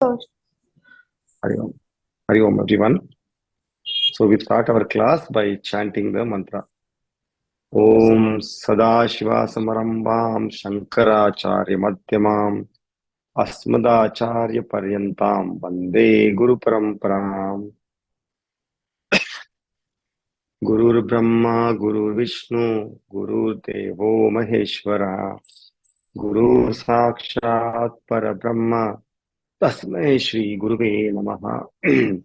Hari Om. Hari Om, everyone. So we start our class by chanting the mantra. Om Sadashiva Samarambam Shankaracharya Madhyamam Asmadacharya Paryantam Vande Guru Paramparam. Gurur Brahma, Gurur Vishnu, Gurur Devo Maheshwara, Guru Sakshat Parabrahma, Tasmai Shri Guruve Namaha.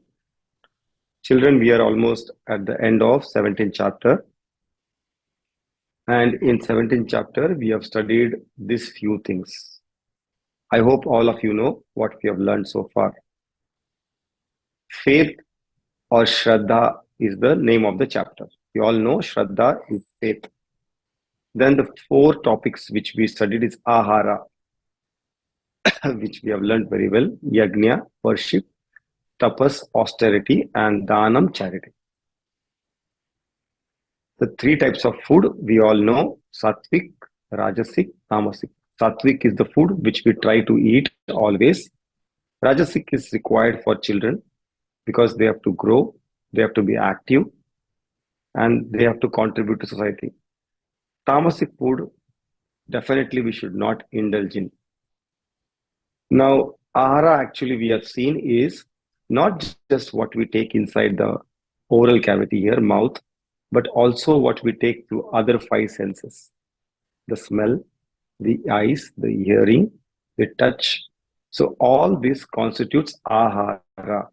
Children, we are almost at the end of 17th chapter. And in 17th chapter, we have studied these few things. I hope all of you know what we have learned so far. Faith or Shraddha is the name of the chapter. You all know Shraddha is faith. Then the four topics which we studied is Ahara, which we have learned very well, Yajna, worship, Tapas, austerity, and Dhanam, charity. The three types of food we all know, Sattvic, Rajasic, Tamasic. Sattvic is the food which we try to eat always. Rajasic is required for children because they have to grow, they have to be active, and they have to contribute to society. Tamasic food, definitely we should not indulge in. Now, ahara actually we have seen is not just what we take inside the oral cavity here, mouth, but also what we take through other five senses. The smell, the eyes, the hearing, the touch. So all this constitutes ahara.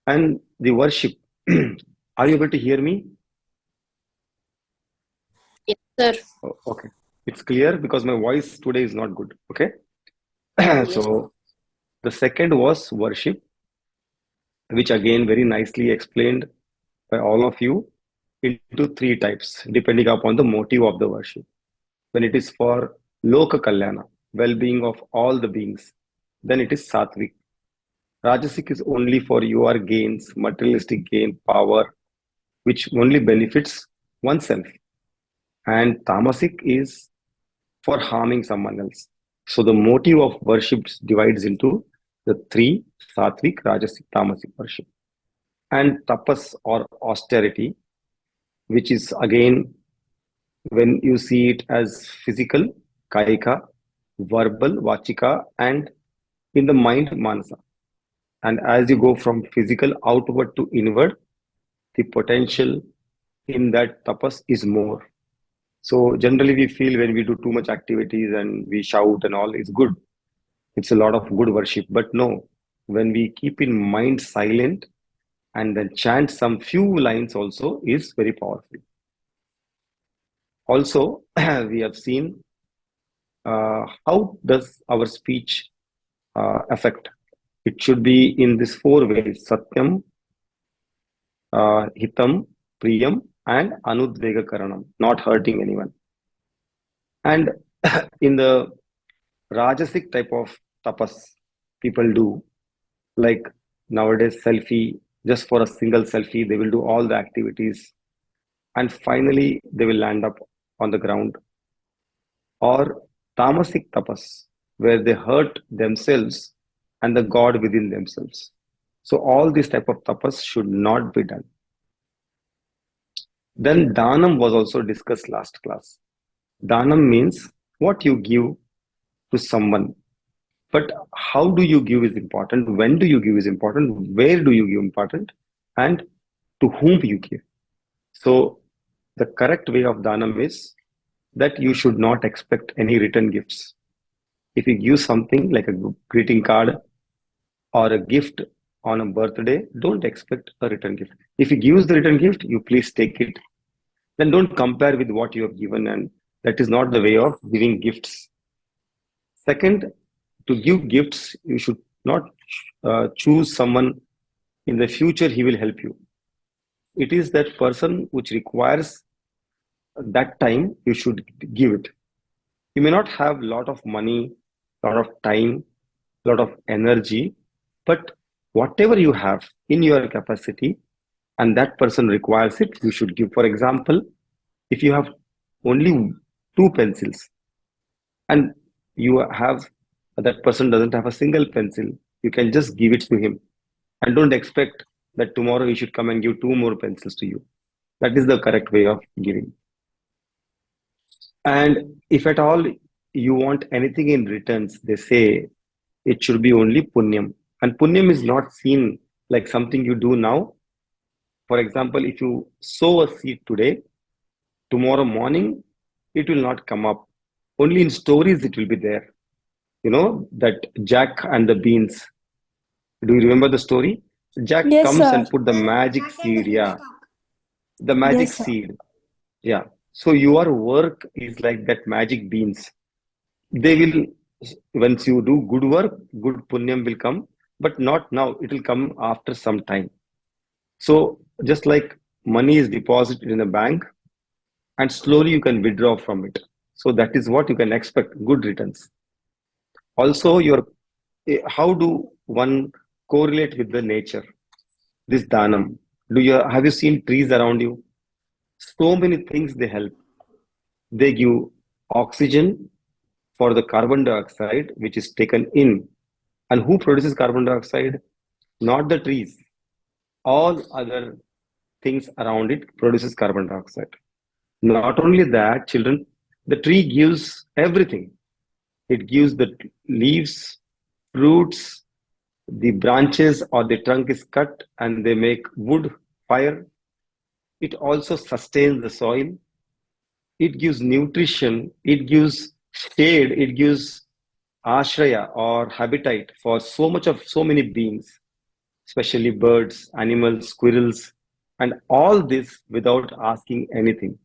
And the worship. Are you able to hear me? Yes, sir. Oh, okay. It's clear because my voice today is not good. Okay. So the second was worship, which again very nicely explained by all of you into three types, depending upon the motive of the worship. When it is for Loka Kalyana, well-being of all the beings, then it is Sattvic. Rajasic is only for your gains, materialistic gain, power, which only benefits oneself. And Tamasic is for harming someone else. So the motive of worship divides into the three, Sattvic, Rajasic, Tamasic worship. And Tapas or austerity, which is again, when you see it as physical, Kaika, verbal, Vachika, and in the mind, Manasa. And as you go from physical outward to inward, the potential in that tapas is more. So generally we feel when we do too much activities and we shout and all, it's good. It's a lot of good worship. But no, when we keep in mind silent and then chant some few lines also is very powerful. Also, we have seen how does our speech affect. It should be in these four ways: Satyam, Hitam, Priyam, and Anudvega Karanam, not hurting anyone. And in the Rajasic type of tapas, people do, like nowadays, selfie, just for a single selfie, they will do all the activities and finally they will land up on the ground. Or Tamasic tapas, where they hurt themselves and the God within themselves. So all these type of tapas should not be done. Then Dhanam was also discussed last class. Dhanam means what you give to someone. But how do you give is important, when do you give is important, where do you give important, and to whom you give. So the correct way of Dhanam is that you should not expect any return gifts. If you give something like a greeting card or a gift on a birthday, don't expect a return gift. If you give the return gift, you please take it. Then don't compare with what you have given, and that is not the way of giving gifts. Second, to give gifts, you should not choose someone in the future, he will help you. It is that person which requires that time, you should give it. You may not have a lot of money, a lot of time, a lot of energy, but whatever you have in your capacity and that person requires it, you should give. For example, if you have only two pencils and you have that person doesn't have a single pencil, You can just give it to him and don't expect that tomorrow he should come and give two more pencils to you. That is the correct way of giving. And if at all you want anything in returns, they say it should be only punyam. And punyam is not seen like something you do now. For example, if you sow a seed today, tomorrow morning it will not come up. Only in stories it will be there. You know, that Jack and the beans. Do you remember the story? Jack Yes, comes sir. and put the magic seed. Yeah, the magic Yes, sir. seed. Yeah. So your work is like that magic beans. They will, once you do good work, good punyam will come, but not now. It will come after some time. So just like money is deposited in a bank, and slowly you can withdraw from it. So that is what you can expect, good returns. Also, your how do one correlate with the nature? This dhanam. Have you seen trees around you? So many things they help. They give oxygen for the carbon dioxide which is taken in. And who produces carbon dioxide? Not the trees. All other things around it produces carbon dioxide. Not only that, children, the tree gives everything. It gives the leaves, fruits, the branches or the trunk is cut and they make wood, fire. It also sustains the soil. It gives nutrition. It gives shade. It gives ashraya or habitat for so many beings, especially birds, animals, squirrels, and all this without asking anything.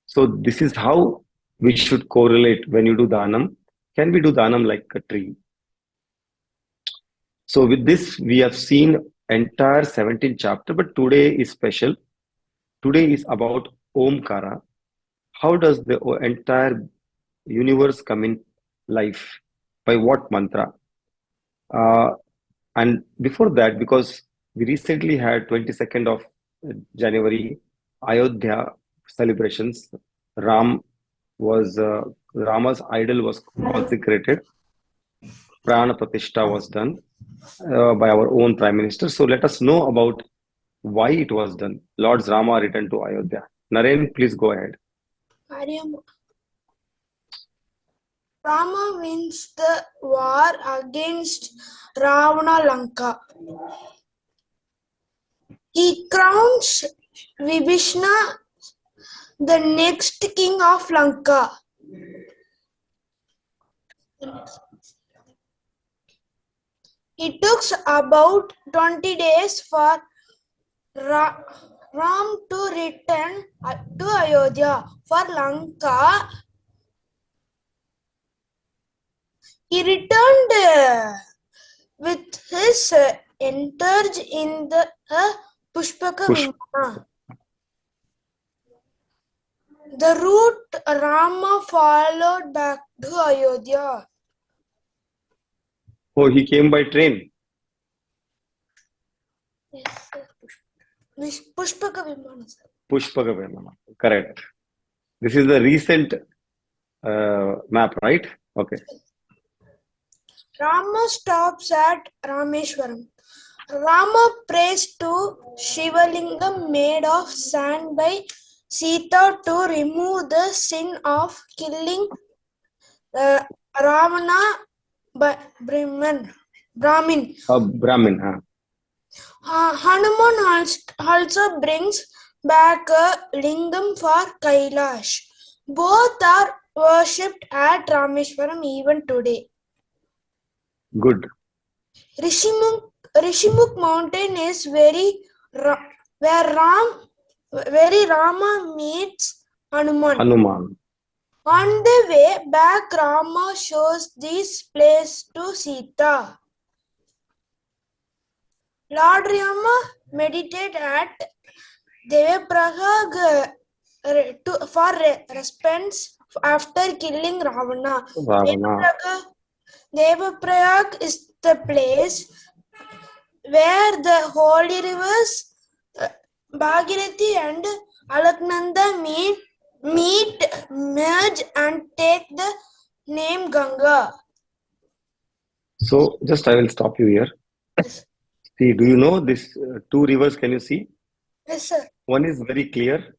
So this is how we should correlate when you do dhanam. Can we do dhanam like a tree? So with this, we have seen entire 17th chapter, but today is special. Today is about Omkara. How does the entire universe come in life? By what mantra? Uh, and before that, because we recently had 22nd of January Ayodhya celebrations, Ram was Rama's idol was consecrated. Prana Pratishtha was done by our own Prime Minister. So let us know about why it was done. Lord Rama returned to Ayodhya. Naren, please go ahead. Rama wins the war against Ravana Lanka. He crowns Vibhishna the next king of Lanka. It took about 20 days for Ram to return to Ayodhya. For Lanka, he returned with his entourage in the Pushpaka Push. Vimana. The route Rama followed back to Ayodhya. Oh, he came by train. Yes, sir. Pushpaka Vimana, sir. Pushpaka Vimana. Correct. This is the recent map, right? Okay. Rama stops at Rameshwaram. Rama prays to Shivalingam made of sand by Sita to remove the sin of killing Ravana Brahmin. Brahmin. Hanuman also brings back a lingam for Kailash. Both are worshipped at Rameshwaram even today. Good. Rishimukh mountain is where Rama meets Hanuman. On the way back, Rama shows this place to Sita. Lord Rama meditated at Devaprayag for response after killing Ravana. Devaprayag is the place where the holy rivers Bhagirathi and Alaknanda merge and take the name Ganga. So just I will stop you here. Yes, See, do you know this two rivers? Can you see? yes, sir. One is very clear.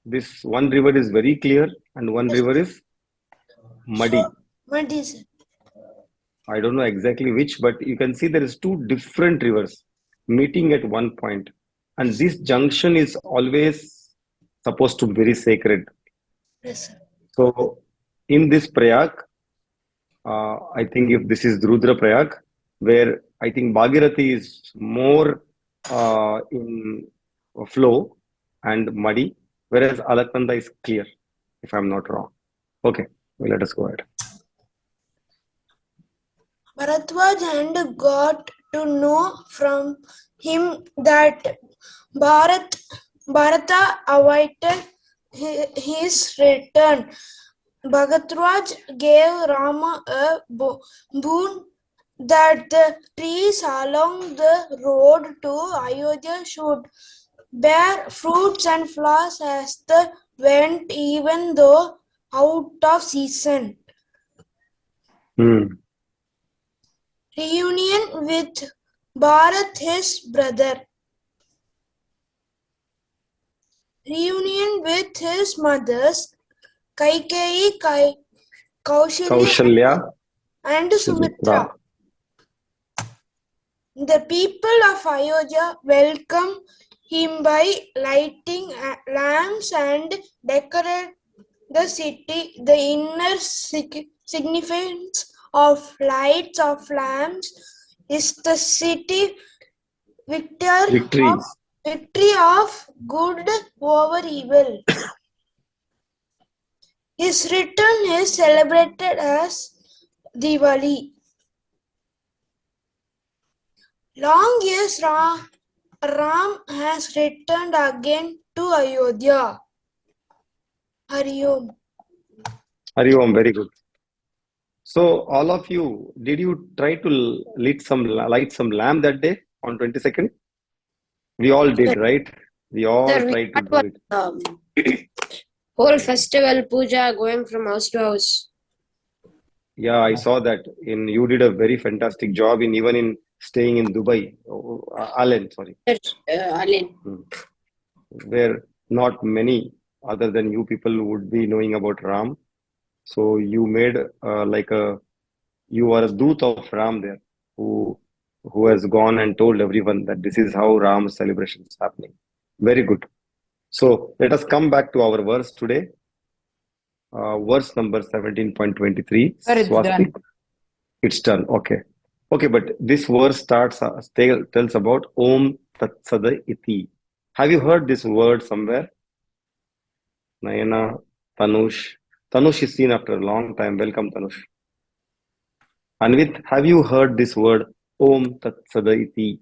This one river is very clear, and one Yes, river sir. is So, muddy. what is it? I don't know exactly which, but you can see there is two different rivers meeting at one point, and this junction is always supposed to be very sacred. Yes, sir. So, in this Prayag, I think if this is Rudra Prayag, where I think Bhagirathi is more in flow and muddy, whereas Alaknanda is clear, if I'm not wrong. Okay, well, let us go ahead. Bharadwaj and got to know from him that Bharata awaited his return. Bharadwaj gave Rama a boon that the trees along the road to Ayodhya should bear fruits and flowers as they went, even though out of season. Hmm. Reunion with Bharat, his brother. Reunion with his mothers, Kaikeyi, Kaushalya, Kaushalya, and Sumitra. Sumitra. The people of Ayodhya welcome him by lighting lamps and decorate the city. The inner significance of lights of lamps is the city Victory. victory of good over evil. His return is celebrated as Diwali. Long years Ram has returned again to Ayodhya. Hari Om. Hari Om, very good. So, all of you, did you try to light some lamp that day on 22nd? We all did, right? We all Sir, we tried to had do one it. whole festival puja going from house to house. Yeah, I saw that. You did a very fantastic job in even in staying in Dubai, Allen, sorry, Alin. where not many other than you people would be knowing about Ram. So you made you are a doot of Ram there, who has gone and told everyone that this is how Ram's celebration is happening. Very good. So let us come back to our verse today. Verse number 17.23. Sir, it's Swastik. done. It's done. Okay. Okay, but this verse tells about Om Tat Sada Iti. Have you heard this word somewhere? Nayana, Tanush. Tanush is seen after a long time. Welcome, Tanush. Anvit, have you heard this word Om Tat Sada Iti?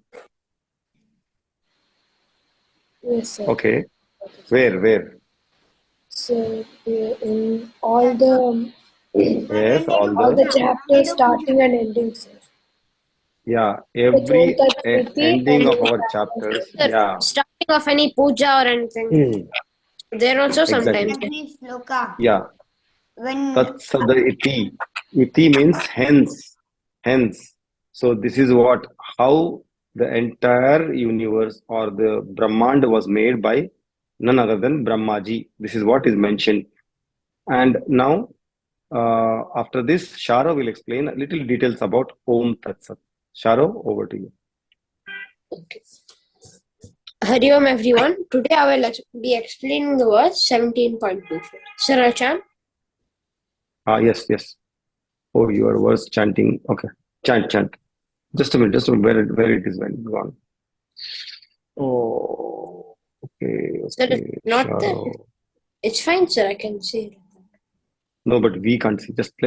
Yes, sir. Okay. Where? So in all the Yes, all the chapters starting and ending, sir. yeah, It's Om every Tat Sati ending and of our chapters. Sir, Yeah. starting of any puja or anything. There also Exactly. sometimes. Yeah. When Tat Sada Iti. Iti means hence. Hence. So this is how the entire universe or the Brahmand was made by none other than Brahmaji. This is what is mentioned. And now, after this, Sharo will explain a little details about Om Tat Sat. Sharo, over to you. Okay. Hari Om, everyone. Today I will be explaining the verse 17.24. Sir Achan? Yes. Oh, your verse chanting. Okay. Chant. Just a minute. Where it is when gone. Oh, okay. Sir, it's not there. Sharo. It's fine, sir. I can see it. No, but we can't see. Just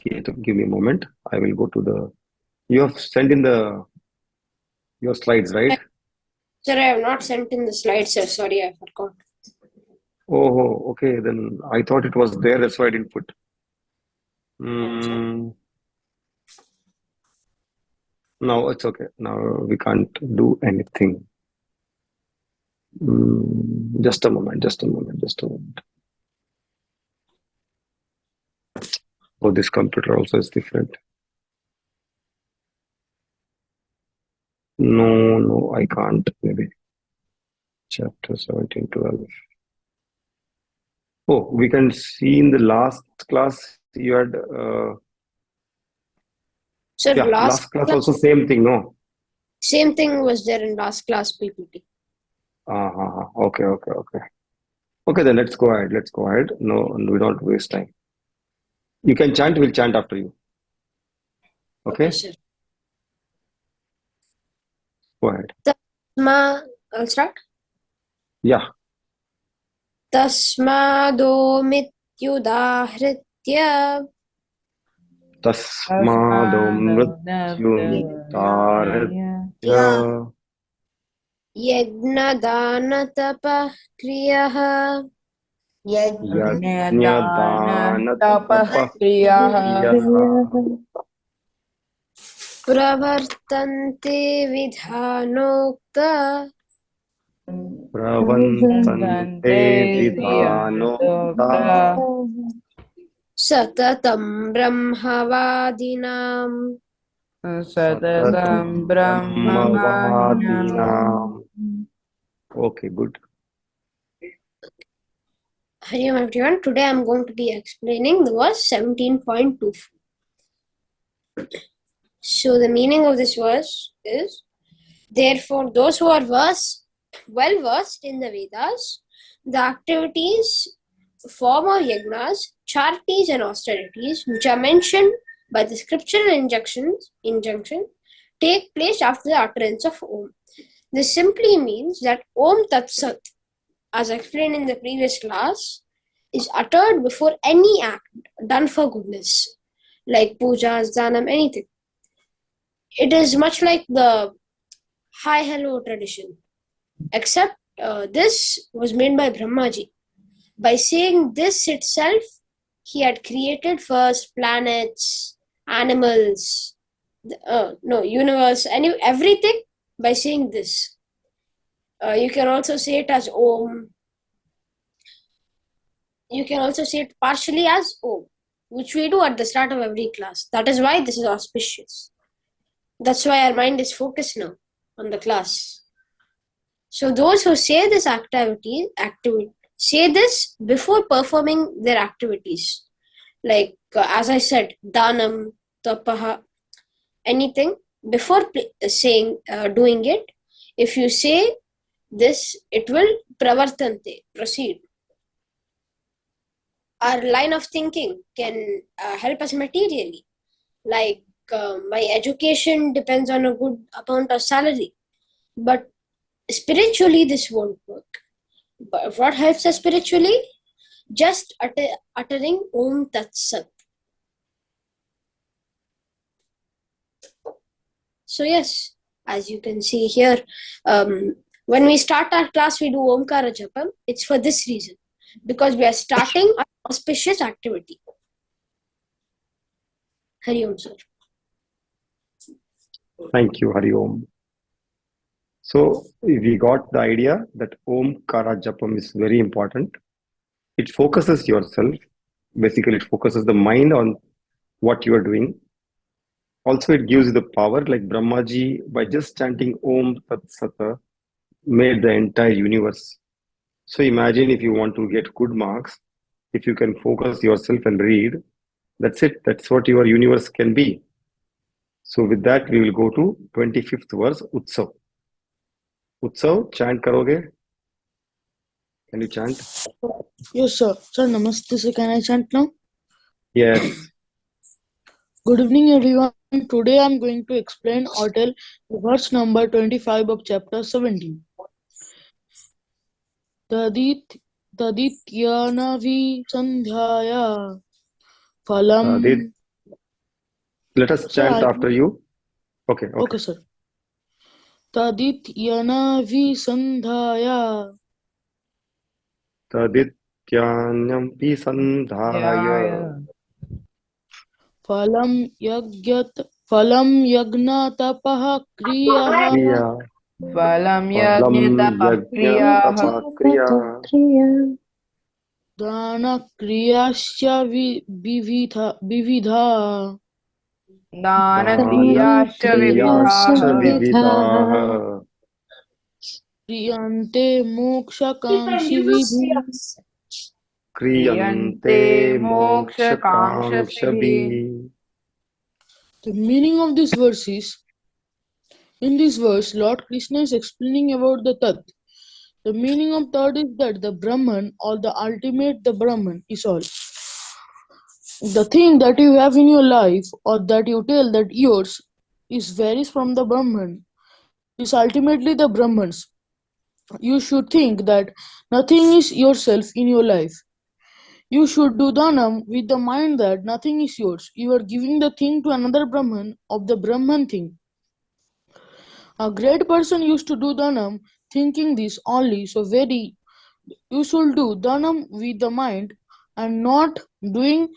give me a moment. I will go to the. You have sent in your slides, right? Sir, I have not sent in the slides, sir. Sorry, I forgot. Oh, okay. Then I thought it was there. That's why I didn't put. No, it's okay. Now we can't do anything. Just a moment. Oh, this computer also is different. No, I can't. Maybe chapter 17, 12. Oh, we can see in the last class you had, Sir, yeah, last last class class, also same thing, no? same thing was there in last class PPT. Okay. Okay, then let's go ahead. Let's go ahead. No, we don't waste time. You can chant, we'll chant after you. Okay, Okay, sir. go ahead. I'll start. Yeah, तस्मादोमित्युदाहृत्य तस्मादोमृत्युदाहृत्य यज्ञदानतपः क्रियः यज्ञदानतपः क्रियाः क्रियाः प्रवर्तन्ते विधानोक्त प्रवन्तन्ते विधानोक्ता सततं ब्रह्मवादिनां सततं ब्रह्मवादिनाम् Okay, good. Hari Om everyone. Today I'm going to be explaining the verse 17.24. So the meaning of this verse is, therefore those who are well versed in the Vedas, the activities, form of yajnas, charities and austerities which are mentioned by the scriptural injunction take place after the utterance of Om. This simply means that Om Tat Sat, as explained in the previous class, is uttered before any act done for goodness, like pujas, dhanam, anything. It is much like the hi hello tradition, except this was made by Brahmaji. By saying this itself, he had created first planets, animals, universe, everything by saying this. You can also say it as Om. You can also say it partially as Om, which we do at the start of every class. That is why this is auspicious. That's why our mind is focused now on the class. So those who say this say this before performing their activities. Like, as I said, danam, tapaha, anything, before doing it, if you say this, it will pravartante, proceed. Our line of thinking can help us materially. Like, my education depends on a good amount of salary, but spiritually this won't work. But what helps us spiritually? Just uttering Om Tat Sat. So yes, as you can see here, when we start our class, we do Omkara Japam. It's for this reason, because we are starting an auspicious activity. Hari Om, sir. Thank you, Hari Om. So we got the idea that Om Kara Japam is very important. It focuses yourself. Basically, it focuses the mind on what you are doing. Also, it gives you the power, like Brahmaji, by just chanting Om Tat Sata, made the entire universe. So imagine if you want to get good marks, if you can focus yourself and read, that's it. That's what your universe can be. So with that, we will go to 25th verse, Utsav. Utsav, chant karoge? Can you chant? Yes, sir. Sir, namaste, sir. Can I chant now? Yes. Good evening, everyone. Today I'm going to explain or tell verse number 25 of chapter 17. Tadityanavi sandhyaya phalam. Let us chant after you. Okay. Okay, sir. Tadityanavi sandhyaya Tadityanyampi sandhaya phalam yagnatapah kriyaha kriya फलं phalam यज्ञतपः क्रियाः yajnatapa kriya Dana kriyasya vividha. दानक्रियाश्च विविधाः दानक्रियाश्च विविधाः क्रियन्ते मोक्षकाङ्क्षिभिः. क्रियन्ते मोक्षकाङ्क्षभिः. The meaning of this verse is, in this verse, Lord Krishna is explaining about the Tat. The meaning of Tat is that the Brahman, or the ultimate, the Brahman, is all. The thing that you have in your life, or that you tell that yours, is varies from the Brahman, is ultimately the Brahman's. You should think that nothing is yourself in your life. You should do dhanam with the mind that nothing is yours. You are giving the thing to another Brahman of the Brahman thing. A great person used to do dhanam thinking this only, so very you should do dhanam with the mind and not thinking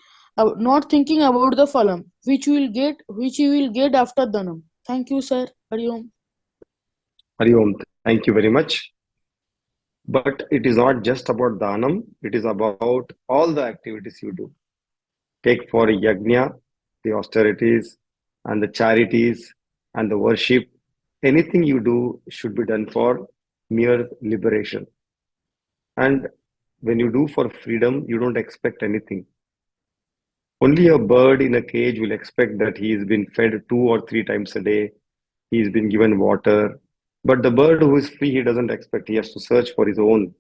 about the phalam, which you will get after dhanam. Thank you, sir. Hari Om. Hari Om. Thank you very much. But it is not just about Dhanam, it is about all the activities you do. Take for Yajna, the austerities and the charities and the worship. Anything you do should be done for mere liberation. And when you do for freedom, you don't expect anything. Only a bird in a cage will expect that he has been fed 2 or 3 times a day, he's been given water. But the bird who is free, he doesn't expect, he has to search for his own.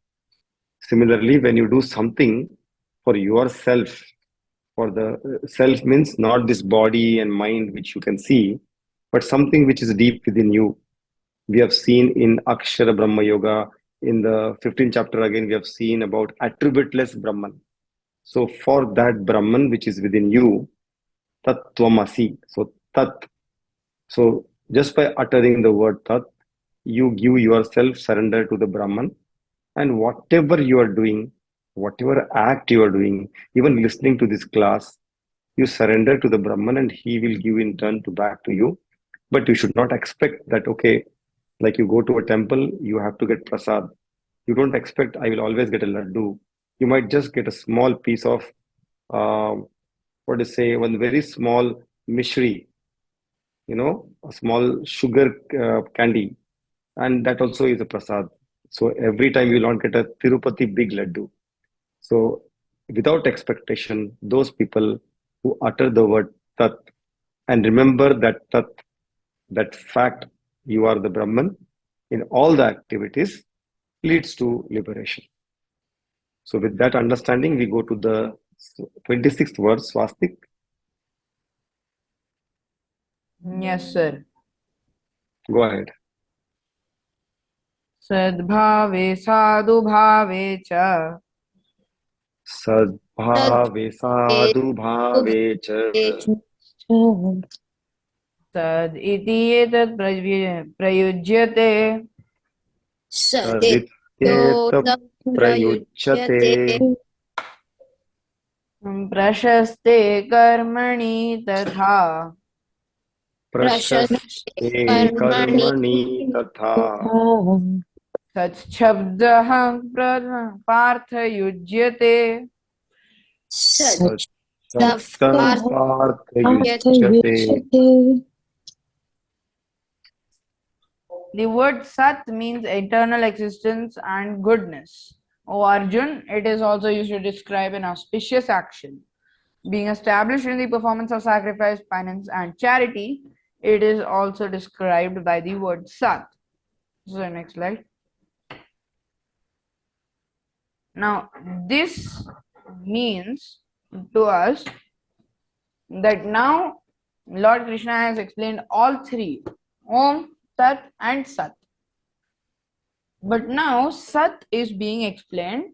Similarly, when you do something for yourself, for the self means not this body and mind which you can see, but something which is deep within you. We have seen in Akshara Brahma Yoga, in the 15th chapter again, we have seen about attributeless Brahman. So for that Brahman which is within you, Tat Tvamasi. So Tat. So just by uttering the word Tat, you give yourself surrender to the Brahman, and whatever you are doing, whatever act you are doing, even listening to this class, you surrender to the Brahman and he will give in turn to back to you. But you should not expect that, okay, like you go to a temple, you have to get prasad. You don't expect I will always get a laddu. You might just get a small piece of, what to say, one very small mishri, a small sugar candy, and that also is a prasad. So every time you will not get a Tirupati big laddu. So without expectation, those people who utter the word Tat and remember that Tat, that fact, you are the Brahman in all the activities, leads to liberation. So with that understanding, we go to the 26th verse, Swastik. Yes, sir. Go ahead. सद्भावे साधुभावे च Sadbhave sadhubhave cha तद् इति एतत् प्रयुज्यते sadityetam prayuchyate प्रशस्ते कर्मणि तथा prashaste karmani tatha सच्छब्दः पार्थयुज्यते Satyam parthayuchyate. The word Sat means eternal existence and goodness. O Arjun, it is also used to describe an auspicious action. Being established in the performance of sacrifice, penance, and charity, it is also described by the word Sat. So, next slide. Now, this means to us that now Lord Krishna has explained all three, Om, Tat, and Sat. But now Sat is being explained,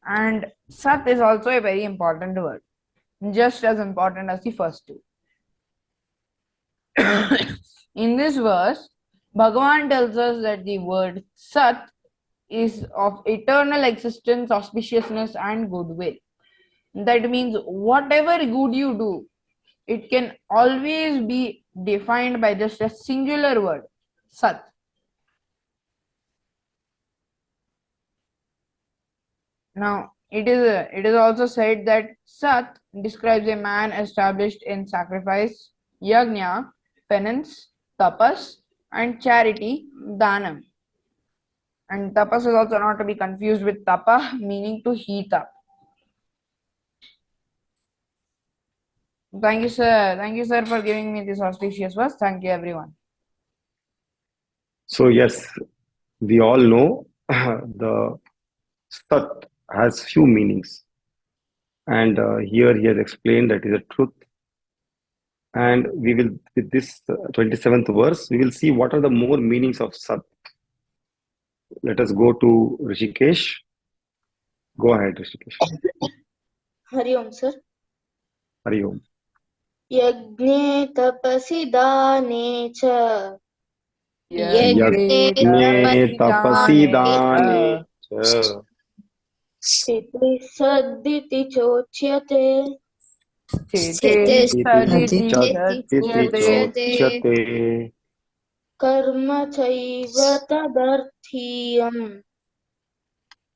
and Sat is also a very important word, just as important as the first two. In this verse, Bhagavan tells us that the word Sat is of eternal existence, auspiciousness, and goodwill. That means whatever good you do, it can always be defined by just a singular word, Sat. Now, it is also said that Sat describes a man established in sacrifice, yajna, penance, tapas, and charity, danam. And tapas is also not to be confused with tapa, meaning to heat up. Thank you, sir. Thank you, sir, for giving me this auspicious verse. Thank you, everyone. So yes, we all know the Sat has few meanings, and here he has explained that is a truth. And we will, with this 27th verse, we will see what are the more meanings of Sat. Let us go to Rishikesh. Go ahead, Rishikesh. Hari Om, sir. Hari Om. Yajne tapasi dane cha Yajne Yajne tapasi dane cha sthiti sadditi chochyate Sthiti iti Chochyate chochyate karma chaiva tadarthiyam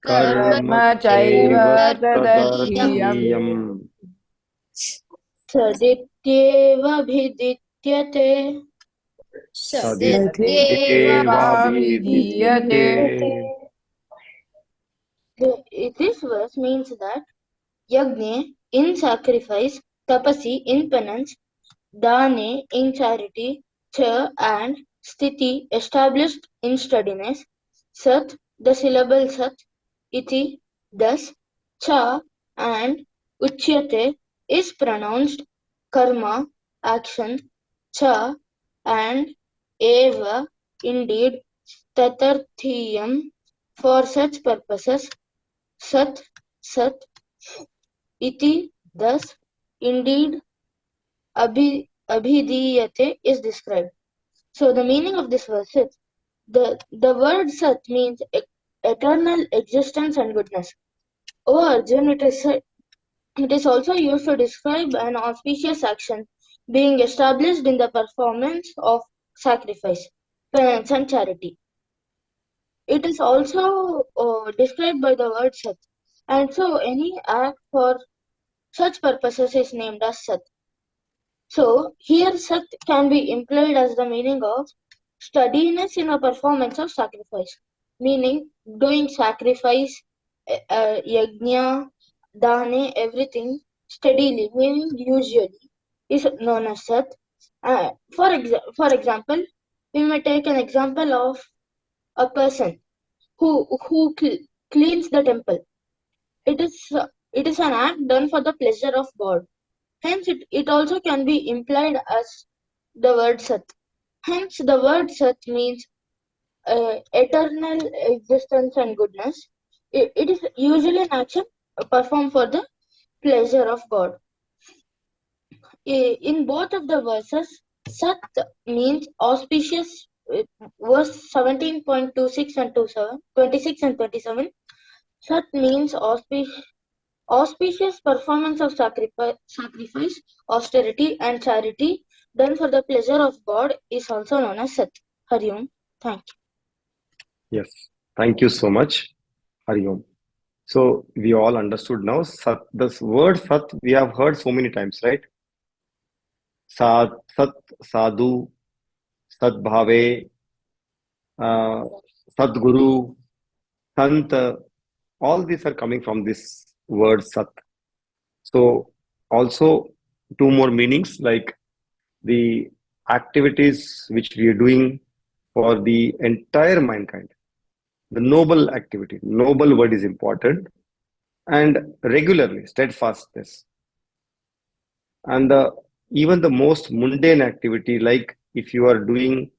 karma chaiva tadarthiyam sadityeva bhidityate sadityeva vidhyate. This verse means that yajne in sacrifice, tapasi in penance, dane in charity, cha and sthiti established in steadiness, sat the syllable sat, iti thus, cha and uchyate is pronounced karma action, cha and eva indeed, tatarthiyam for such purposes, sat sat iti thus indeed abhidiyate is described. So the meaning of this verse is the word sat means eternal existence and goodness. O Arjun, it is also used to describe an auspicious action being established in the performance of sacrifice, penance, and charity. It is also described by the word sat, and so any act for such purposes is named as sat. So here sat can be implied as the meaning of steadiness in a performance of sacrifice, meaning doing sacrifice, yajna, dane, everything steadily, meaning usually, is known as sat. For example, we may take an example of a person who cleans the temple. It is an act done for the pleasure of God. Hence, it also can be implied as the word sat. Hence, the word sat means eternal existence and goodness. It is usually an action performed for the pleasure of God. In both of the verses, sat means auspicious. Verse 17.26 and 26 and 27. Sat means auspicious performance of sacrifice, austerity, and charity done for the pleasure of God is also known as Sat. Hari Om. Thank you. Yes, thank you so much, Hari Om. So we all understood now. Sat, this word Sat we have heard so many times, right? Sat, Sadhu, Sadbhave, Sadguru, Sant, all these are coming from this word Sat. So also two more meanings like the activities which we are doing for the entire mankind. The noble activity, noble word is important, and regularly, steadfastness. And even the most mundane activity, like if you are doing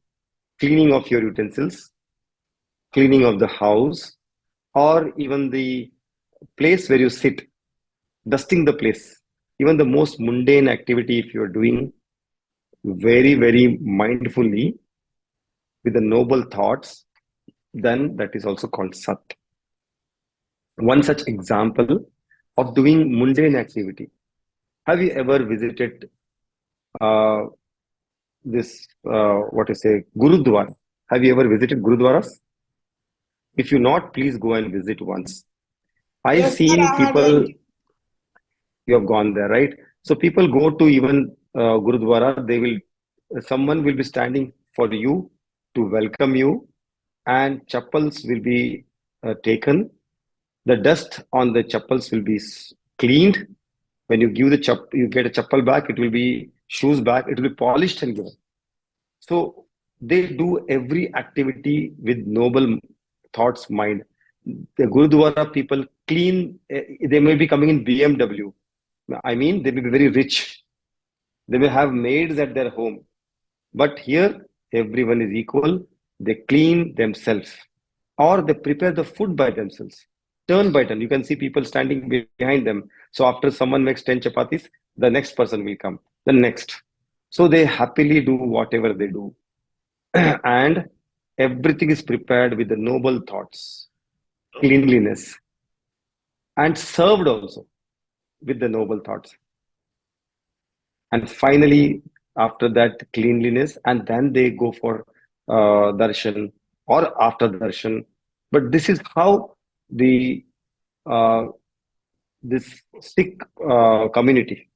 cleaning of your utensils, cleaning of the house, or even the place where you sit, dusting the place, even the most mundane activity, if you are doing very, very mindfully with the noble thoughts, then that is also called Sat. One such example of doing mundane activity. Have you ever visited Gurudwara? Have you ever visited Gurudwaras? If you not, please go and visit once. I've Yes, sir, seen I had people, went. you have gone there, right? So people go to even Gurudwara, someone will be standing for you to welcome you, and chappals will be taken. The dust on the chappals will be cleaned. When you give you get a chappal back, it will be shoes back, it will be polished and given. So they do every activity with noble thoughts mind. The Gurudwara people clean, they may be coming in BMW. I mean, they may be very rich. They may have maids at their home. But here, everyone is equal. They clean themselves or they prepare the food by themselves. Turn by turn. You can see people standing behind them. So after someone makes 10 chapatis, the next person will come. The next. So they happily do whatever they do. And everything is prepared with the noble thoughts, cleanliness, and served also with the noble thoughts. And finally, after that, cleanliness, and then they go for darshan or after darshan. But this is how the uh, this Sikh community,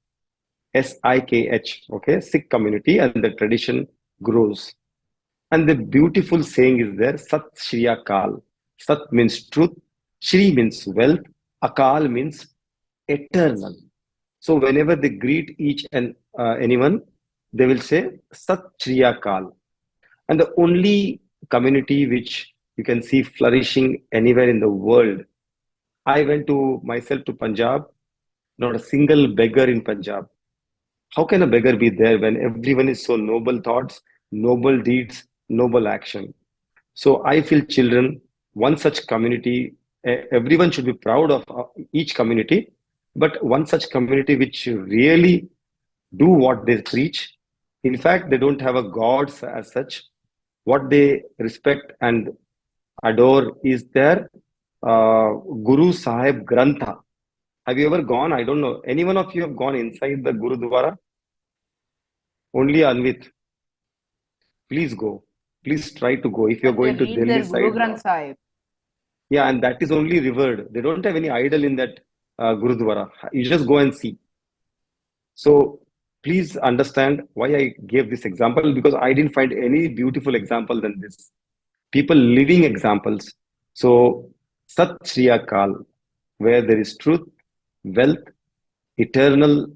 SIKH, okay, Sikh community, and the tradition grows. And the beautiful saying is there, Sat Shri Akal. Sat means truth, Shri means wealth, Akal means eternal. So whenever they greet each and anyone, they will say Sat Shri Akal. And the only community which you can see flourishing anywhere in the world, I went to myself to Punjab, not a single beggar in Punjab. How can a beggar be there when everyone is so noble thoughts, noble deeds, noble action? So I feel children, one such community, everyone should be proud of each community, but one such community which really do what they preach. In fact, they don't have a gods as such. What they respect and adore is their Guru Sahib Grantha. Have you ever gone? I don't know. Any one of you have gone inside the Gurudwara? Only Anvit. Please go. Please try to go. If you're And they going to read Delhi their Guru side, Granth Sahib. yeah, and that is only revered. They don't have any idol in that Gurudwara. You just go and see. So please understand why I gave this example because I didn't find any beautiful example than this. People living examples. So Sat Shri Akal, where there is truth, wealth, eternal,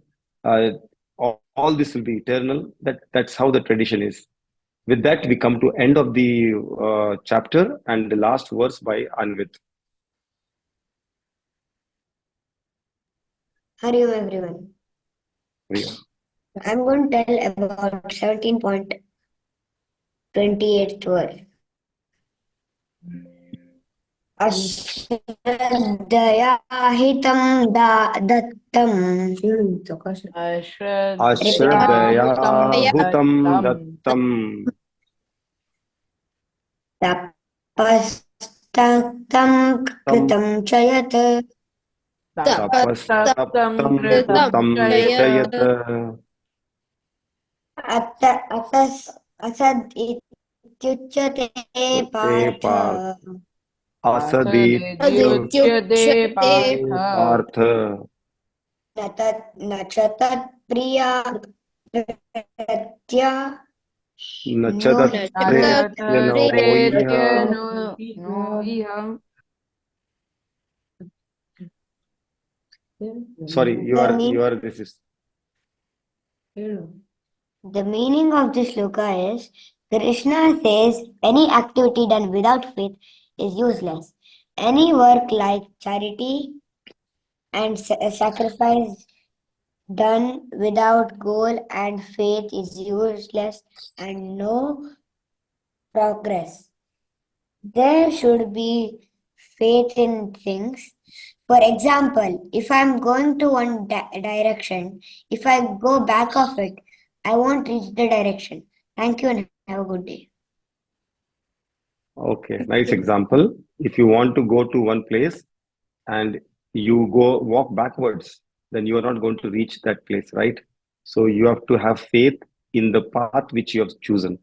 all this will be eternal. That's how the tradition is. With that, we come to end of the chapter and the last verse by Anvit. Hari Om everyone. Yeah. I'm going to tell about 17.28 verse. Ashradaya hitam dattam. Ashradaya hutam Dattam. dattam Tapastaktam kritam chayat. tapastaptam kritam kritam chayat. chayat Asad ityuchyate partha. Asadityote partha Nachatat priya pratya nachadat pretyano iha. Sorry, this is. The meaning of this sloka is Krishna says any activity done without faith is useless. Any work like charity and sacrifice done without goal and faith is useless and no progress. There should be faith in things. For example, if I'm going to one direction, if I go back of it, I won't reach the direction. Thank you and have a good day. Okay, nice example. If you want to go to one place and you walk backwards, then you are not going to reach that place, right? So you have to have faith in the path which you have chosen.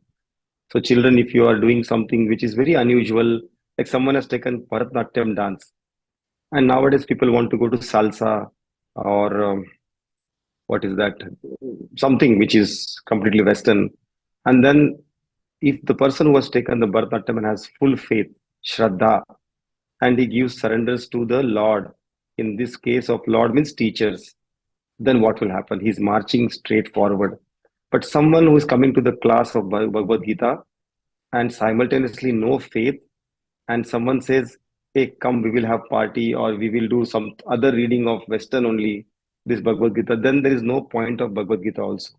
So children, if you are doing something which is very unusual, like someone has taken Bharatanatyam dance, And nowadays people want to go to salsa or what is that? Something which is completely Western. And then if the person who has taken the Bharatanatyam and has full faith, Shraddha, and he gives surrenders to the Lord, in this case of Lord means teachers, then what will happen? He's marching straight forward. But someone who is coming to the class of Bhagavad Gita and simultaneously no faith, and someone says, hey, come, we will have party or we will do some other reading of Western only, this Bhagavad Gita, then there is no point of Bhagavad Gita also.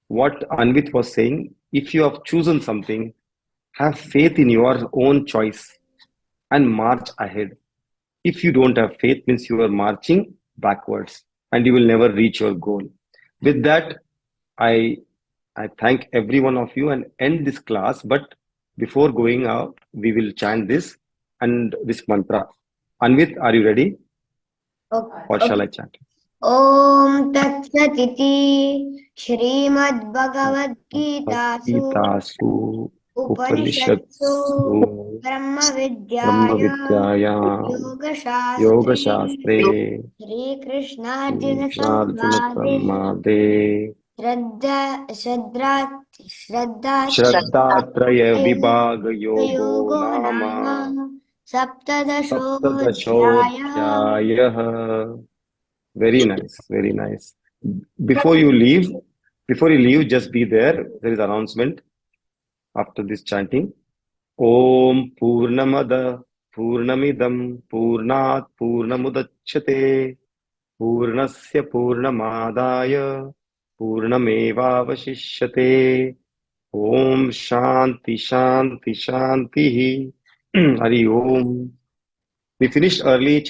What Anvit was saying, if you have chosen something, have faith in your own choice and march ahead. If you don't have faith, means you are marching backwards and you will never reach your goal. With that, I I thank every one of you and end this class. But before going out, we will chant this and this mantra. Anvit, are you ready? Or shall I chant? ॐ तत्सदिति श्रीमद्भगवद्गीतासु Gitasu उपनिषत्सु Upanishadsu ब्रह्मविद्यायां Brahmavidyayam योगशास्त्रे Yoga Shastre श्रीकृष्णार्जुन Arjuna संवादे Samade Shraddhatraya Vibhaga Yogo योगो Nama नाम सप्तदशोऽध्यायः Saptadashodhyayah. Very nice, very nice. Before you leave, just be there. There is announcement after this chanting. Om Purnamada Purnamidam Purnat Purnamudachyate Purnasya Purnamadaya Purnamevavashishyate. Om Shanti Shanti Shanti. Hari Om. We finished early.